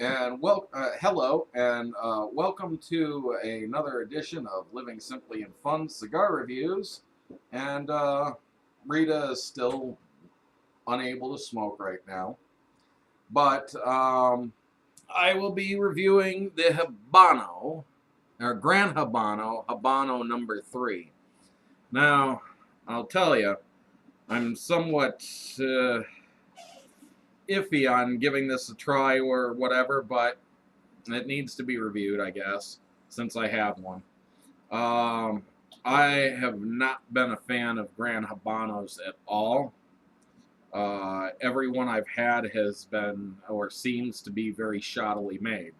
and hello, and welcome to another edition of Living Simply and Fun Cigar Reviews. And Rita is still unable to smoke right now, but I will be reviewing the Habano, or Gran Habano Habano number 3. Now, I'll tell you, I'm somewhat iffy on giving this a try or whatever, but it needs to be reviewed, I guess, since I have one. I have not been a fan of Gran Habanos at all. Every one I've had has been, or seems to be, very shoddily made.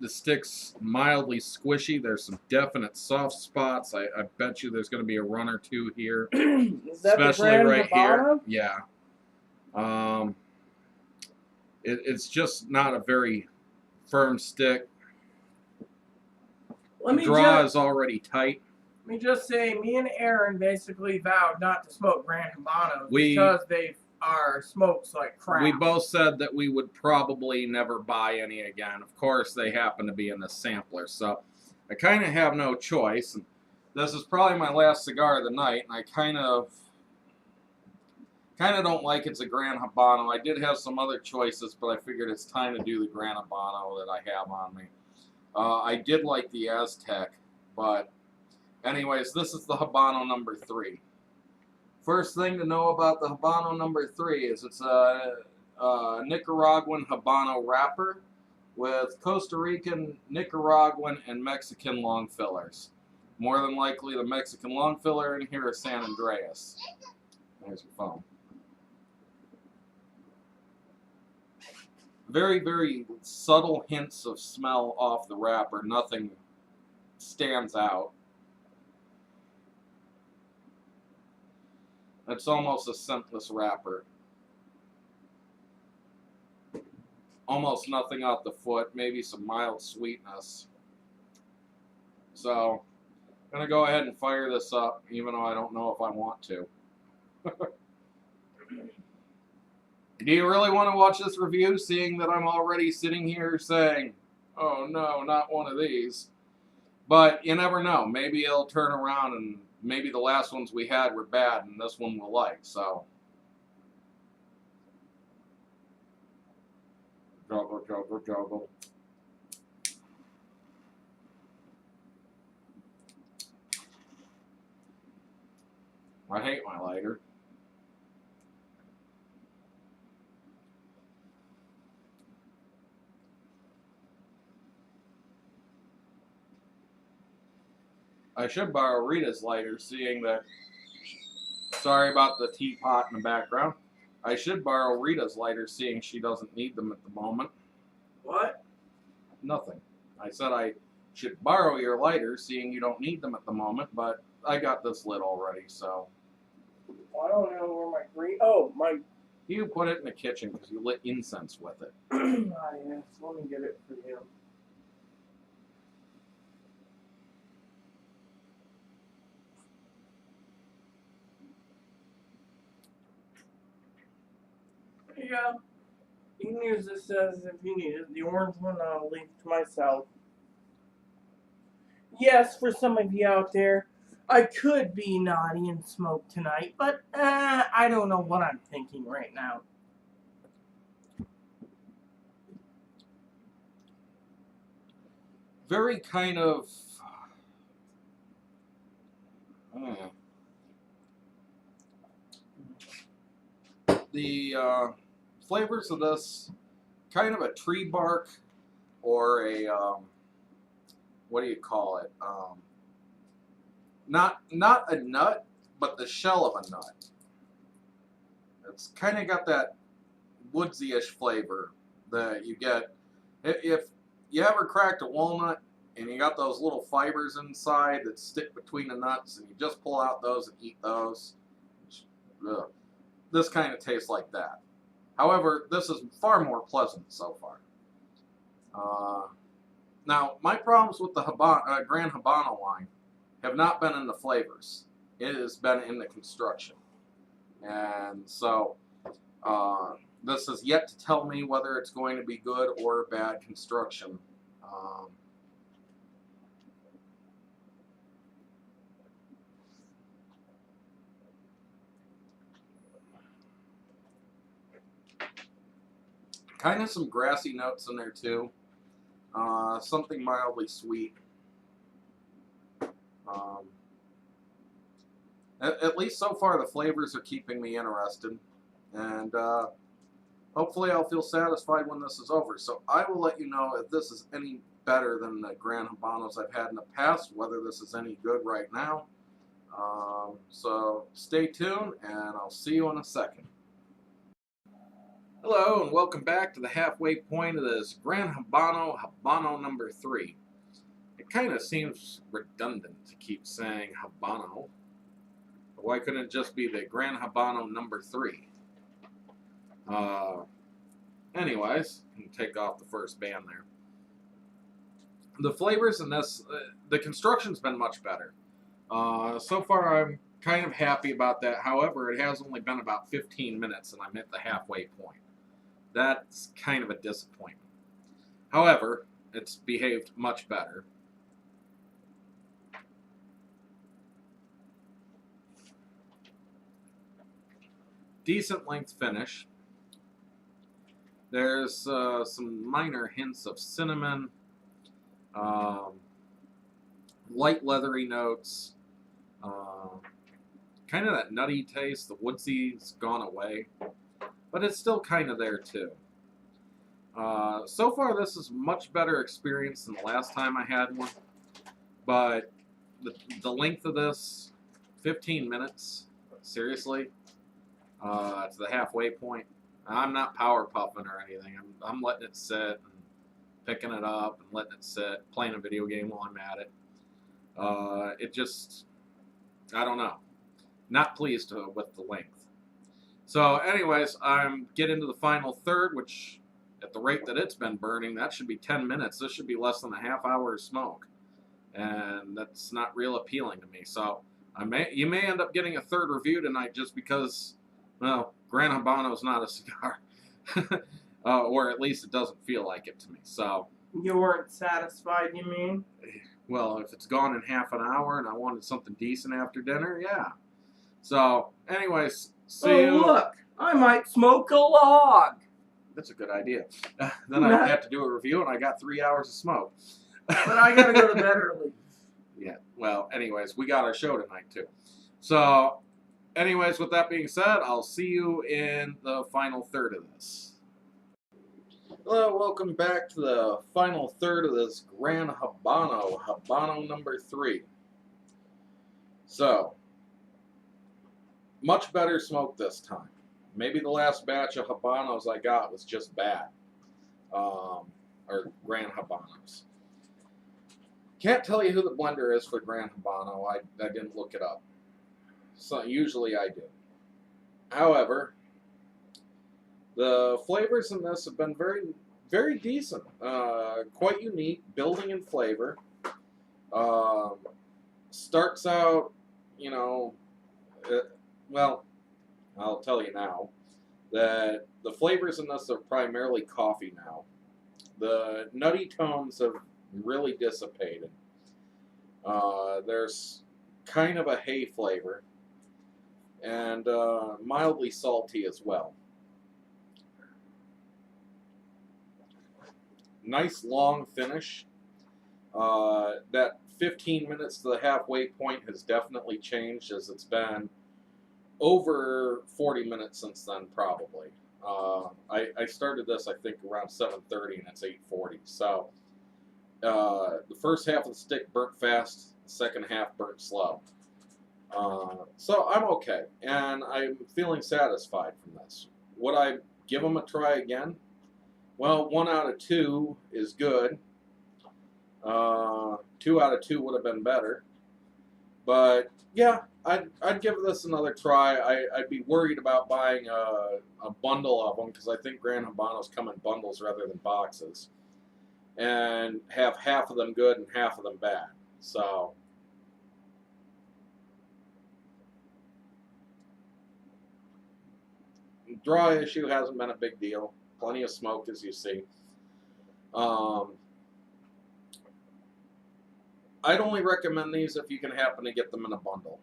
The stick's mildly squishy. There's some definite soft spots. I bet you there's going to be a run or two here. Is that Especially the Gran right Habano? here. Yeah. It's just not a very firm stick. The draw is already tight. Let me just say, me and Aaron basically vowed not to smoke Gran Habanos because they are smoked like crap. We both said that we would probably never buy any again. Of course, they happen to be in the sampler, so I kind of have no choice. And this is probably my last cigar of the night, and I kind of don't like it's a Gran Habano. I did have some other choices, but I figured it's time to do the Gran Habano that I have on me. I did like the Aztec, but anyways, this is the Habano number 3. First thing to know about the Habano number 3 is it's a Nicaraguan Habano wrapper with Costa Rican, Nicaraguan, and Mexican long fillers. More than likely, the Mexican long filler in here is San Andreas. There's your phone. Very, very subtle hints of smell off the wrapper. Nothing stands out. It's almost a scentless wrapper. Almost nothing off the foot. Maybe some mild sweetness. So, I'm going to go ahead and fire this up, even though I don't know if I want to. Do you really want to watch this review, seeing that I'm already sitting here saying, oh no, not one of these? But you never know. Maybe it'll turn around and maybe the last ones we had were bad and this one we'll like, so. Joggle, joggle, joggle. I hate my lighter. I should borrow Rita's lighter, seeing that, sorry about the teapot in the background. I should borrow Rita's lighter, seeing she doesn't need them at the moment. What? Nothing. I said I should borrow your lighter, seeing you don't need them at the moment, but I got this lit already, so. I don't know where my green, oh, my. You put it in the kitchen because you lit incense with it. Ah, yes, let me get it for you. Yeah, you can use this as if you need it. The orange one I'll leave to myself. Yes, for some of you out there, I could be naughty and smoke tonight, but I don't know what I'm thinking right now. Very kind of. The flavors of this, kind of a tree bark, or a what do you call it? Not a nut, but the shell of a nut. It's kind of got that woodsy-ish flavor that you get if you ever cracked a walnut and you got those little fibers inside that stick between the nuts, and you just pull out those and eat those. Ugh. This kind of tastes like that. However, this is far more pleasant so far. Now, my problems with the Gran Habano line have not been in the flavors. It has been in the construction. And so, this is yet to tell me whether it's going to be good or bad construction. Kind of some grassy notes in there too. Something mildly sweet. At least so far the flavors are keeping me interested. And hopefully I'll feel satisfied when this is over. So I will let you know if this is any better than the Gran Habanos I've had in the past, whether this is any good right now. So stay tuned, and I'll see you in a second. Hello, and welcome back to the halfway point of this Gran Habano Habano number 3. It kind of seems redundant to keep saying Habano. Why couldn't it just be the Gran Habano number 3? Anyways, take off the first band there. The flavors in this, the construction's been much better. So far I'm kind of happy about that. However, it has only been about 15 minutes and I'm at the halfway point. That's kind of a disappointment. However, it's behaved much better. Decent length finish. There's some minor hints of cinnamon, light leathery notes, kind of that nutty taste. The woodsy's gone away, but it's still kind of there too. So far this is a much better experience than the last time I had one, but the length of this, 15 minutes, seriously, to the halfway point. I'm not power puffing or anything. I'm letting it sit and picking it up and letting it sit, playing a video game while I'm at it. It just, I don't know. Not pleased with the length. So anyways, I'm getting to the final third, which at the rate that it's been burning, that should be 10 minutes. This should be less than a half hour of smoke. And that's not real appealing to me. So you may end up getting a third review tonight just because, well, Gran Habano's not a cigar. Or at least it doesn't feel like it to me. So You weren't satisfied, you mean? Well, if it's gone in half an hour and I wanted something decent after dinner, yeah. So, anyways, see you. Look, I might smoke a log. That's a good idea. Then I have to do a review and I got 3 hours of smoke. But I gotta go to bed early. Yeah, well, anyways, we got our show tonight too. So, anyways, with that being said, I'll see you in the final third of this. Hello, welcome back to the final third of this Gran Habano Habano number 3. So, much better smoke this time. Maybe the last batch of Habanos I got was just bad. Or Gran Habanos. Can't tell you who the blender is for Gran Habano. I didn't look it up. So usually I do. However, the flavors in this have been very, very decent. Quite unique, building in flavor. Starts out, you know, well, I'll tell you now that the flavors in this are primarily coffee now. The nutty tones have really dissipated. There's kind of a hay flavor and mildly salty as well. Nice long finish. That 15 minutes to the halfway point has definitely changed, as it's been over 40 minutes since then, probably. I started this, I think, around 7:30, and it's 8:40. So the first half of the stick burnt fast, the second half burnt slow. So I'm okay, and I'm feeling satisfied from this. Would I give them a try again? Well, 1 out of 2 is good. 2 out of 2 would have been better. But yeah, I'd give this another try. I'd be worried about buying a bundle of them, because I think Gran Habanos come in bundles rather than boxes, and have half of them good and half of them bad. So Draw issue hasn't been a big deal. Plenty of smoke, as you see. I'd only recommend these if you can happen to get them in a bundle,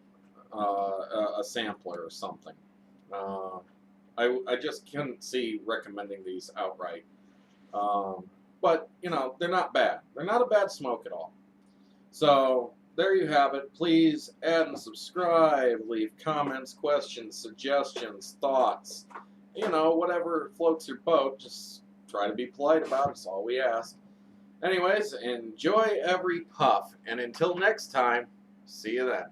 a sampler or something. I just couldn't see recommending these outright. But, you know, they're not bad. They're not a bad smoke at all. So, there you have it. Please add and subscribe. Leave comments, questions, suggestions, thoughts. You know, whatever floats your boat. Just try to be polite about it. That's all we ask. Anyways, enjoy every puff. And until next time, see you then.